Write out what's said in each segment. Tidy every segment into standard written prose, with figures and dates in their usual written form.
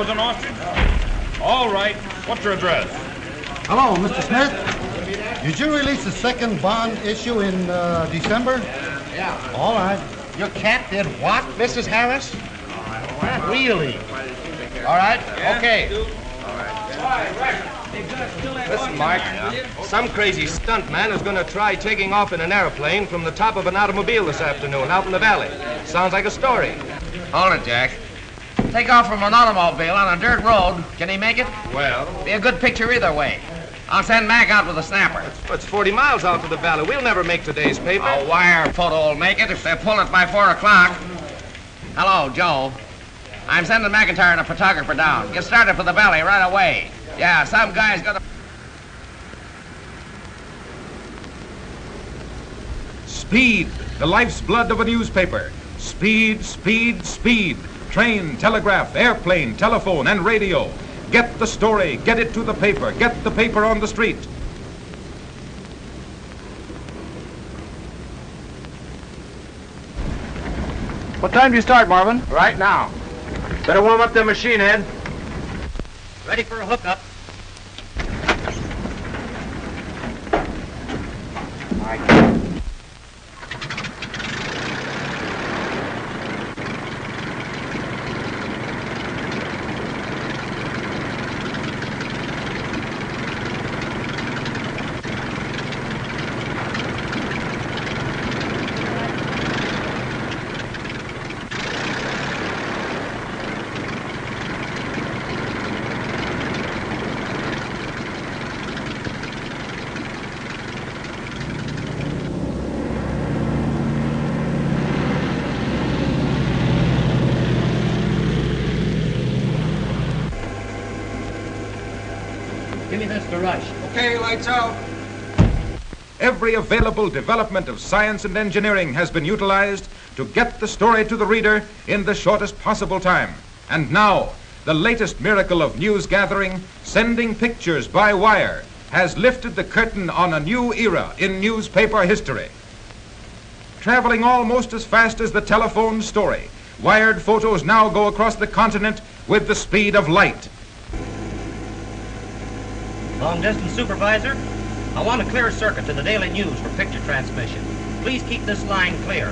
Frozen ostrich? All right. What's your address? Hello, Mr. Smith. Did you release the second Bond issue in December? Yeah. All right. Your cat did what, Mrs. Harris? Really? All right, okay. Listen, Mark, some crazy stuntman is going to try taking off in an airplane from the top of an automobile this afternoon out in the valley. Sounds like a story. Hold it, Jack. Take off from an automobile on a dirt road. Can he make it? Well, Be a good picture either way. I'll send Mac out with a snapper. it's 40 miles out to the valley. We'll never make today's paper. A wire photo will make it if they pull it by 4 o'clock. Hello, Joe. I'm sending McIntyre and a photographer down. Get started for the valley right away. Yeah, some guy's gonna... Speed, the life's blood of a newspaper. Speed, speed, speed. Train, telegraph, airplane, telephone, and radio. Get the story, get it to the paper, get the paper on the street. What time do you start, Marvin? Right now. Better warm up the machine, Ed. Ready for a hookup. Give me this to rush. Okay, lights out. Every available development of science and engineering has been utilized to get the story to the reader in the shortest possible time. And now, the latest miracle of news gathering, sending pictures by wire, has lifted the curtain on a new era in newspaper history. Traveling almost as fast as the telephone story, wired photos now go across the continent with the speed of light. Long distance supervisor, I want a clear circuit to the Daily News for picture transmission. Please keep this line clear.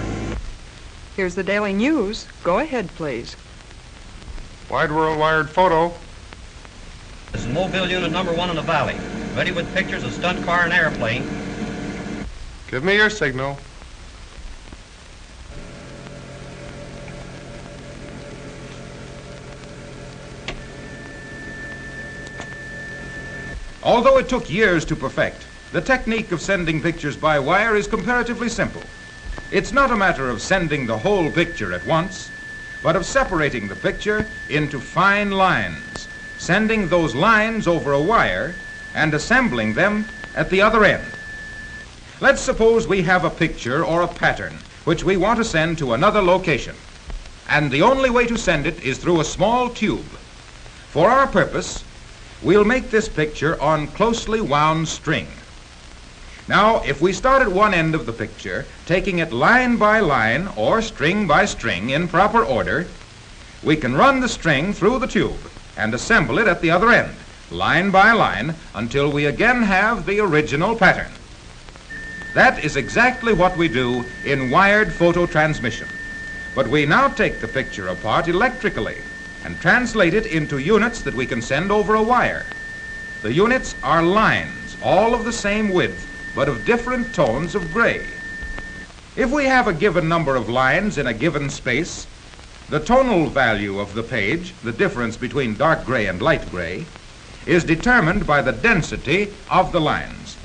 Here's the Daily News. Go ahead, please. Wide World Wired Photo. This is Mobile Unit number 1 in the valley, ready with pictures of stunt car and airplane. Give me your signal. Although it took years to perfect, the technique of sending pictures by wire is comparatively simple. It's not a matter of sending the whole picture at once, but of separating the picture into fine lines, sending those lines over a wire and assembling them at the other end. Let's suppose we have a picture or a pattern which we want to send to another location, and the only way to send it is through a small tube. For our purpose, we'll make this picture on closely wound string. Now, if we start at one end of the picture, taking it line by line or string by string in proper order, we can run the string through the tube and assemble it at the other end, line by line, until we again have the original pattern. That is exactly what we do in wired photo transmission. But we now take the picture apart electrically and translate it into units that we can send over a wire. The units are lines, all of the same width, but of different tones of gray. If we have a given number of lines in a given space, the tonal value of the page, the difference between dark gray and light gray, is determined by the density of the lines.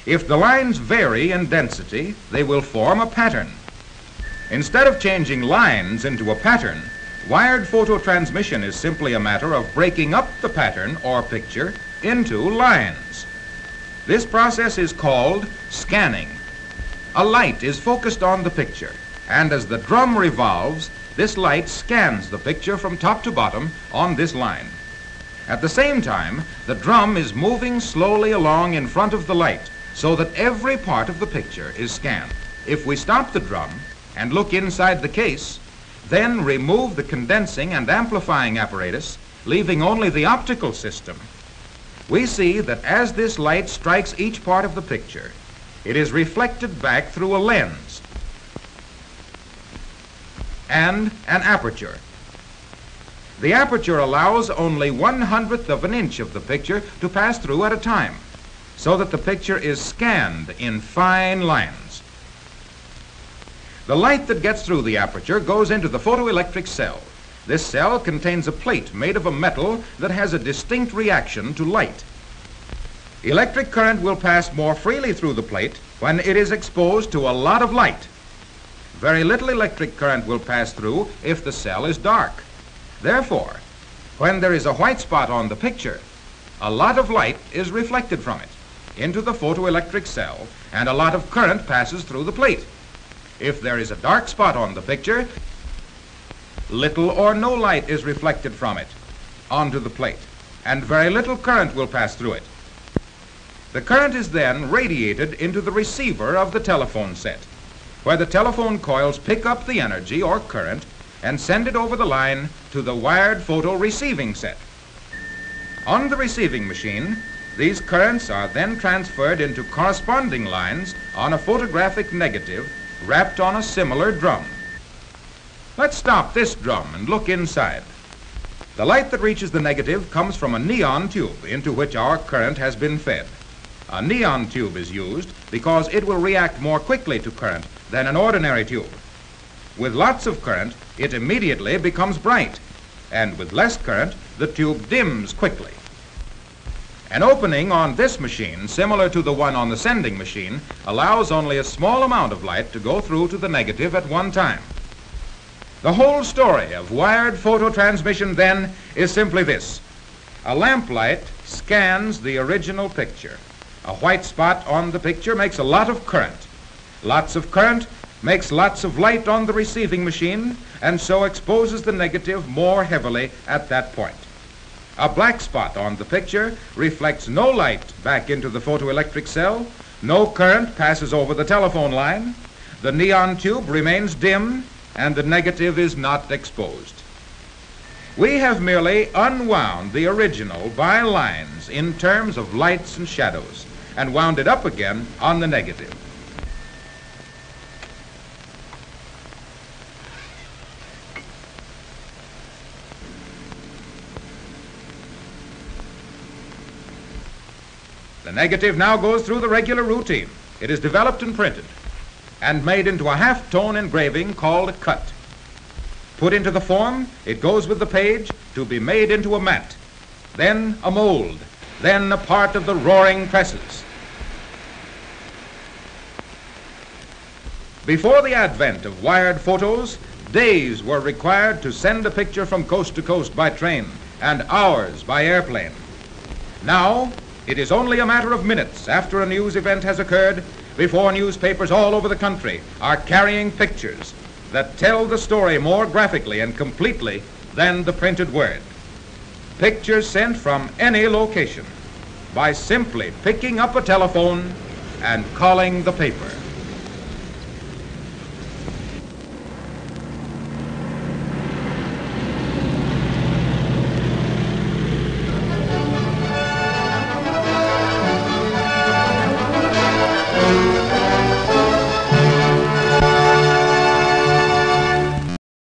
If the lines vary in density, they will form a pattern. Instead of changing lines into a pattern, wired photo transmission is simply a matter of breaking up the pattern or picture into lines. This process is called scanning. A light is focused on the picture, and as the drum revolves, this light scans the picture from top to bottom on this line. At the same time, the drum is moving slowly along in front of the light so that every part of the picture is scanned. If we stop the drum and look inside the case, then remove the condensing and amplifying apparatus, leaving only the optical system, we see that as this light strikes each part of the picture, it is reflected back through a lens and an aperture. The aperture allows only 1/100th of an inch of the picture to pass through at a time, so that the picture is scanned in fine lines. The light that gets through the aperture goes into the photoelectric cell. This cell contains a plate made of a metal that has a distinct reaction to light. Electric current will pass more freely through the plate when it is exposed to a lot of light. Very little electric current will pass through if the cell is dark. Therefore, when there is a white spot on the picture, a lot of light is reflected from it into the photoelectric cell, and a lot of current passes through the plate. If there is a dark spot on the picture, little or no light is reflected from it onto the plate, and very little current will pass through it. The current is then radiated into the receiver of the telephone set, where the telephone coils pick up the energy or current and send it over the line to the wired photo receiving set. On the receiving machine, these currents are then transferred into corresponding lines on a photographic negative wrapped on a similar drum. Let's stop this drum and look inside. The light that reaches the negative comes from a neon tube into which our current has been fed. A neon tube is used because it will react more quickly to current than an ordinary tube. With lots of current, it immediately becomes bright, and with less current, the tube dims quickly. An opening on this machine, similar to the one on the sending machine, allows only a small amount of light to go through to the negative at one time. The whole story of wired photo transmission, then, is simply this. A lamplight scans the original picture. A white spot on the picture makes a lot of current. Lots of current makes lots of light on the receiving machine, and so exposes the negative more heavily at that point. A black spot on the picture reflects no light back into the photoelectric cell, no current passes over the telephone line, the neon tube remains dim, and the negative is not exposed. We have merely unwound the original by lines in terms of lights and shadows, and wound it up again on the negative. The negative now goes through the regular routine. It is developed and printed and made into a half-tone engraving called a cut. Put into the form, it goes with the page to be made into a mat, then a mold, then a part of the roaring presses. Before the advent of wired photos, days were required to send a picture from coast to coast by train and hours by airplane. Now, it is only a matter of minutes after a news event has occurred before newspapers all over the country are carrying pictures that tell the story more graphically and completely than the printed word. Pictures sent from any location by simply picking up a telephone and calling the paper.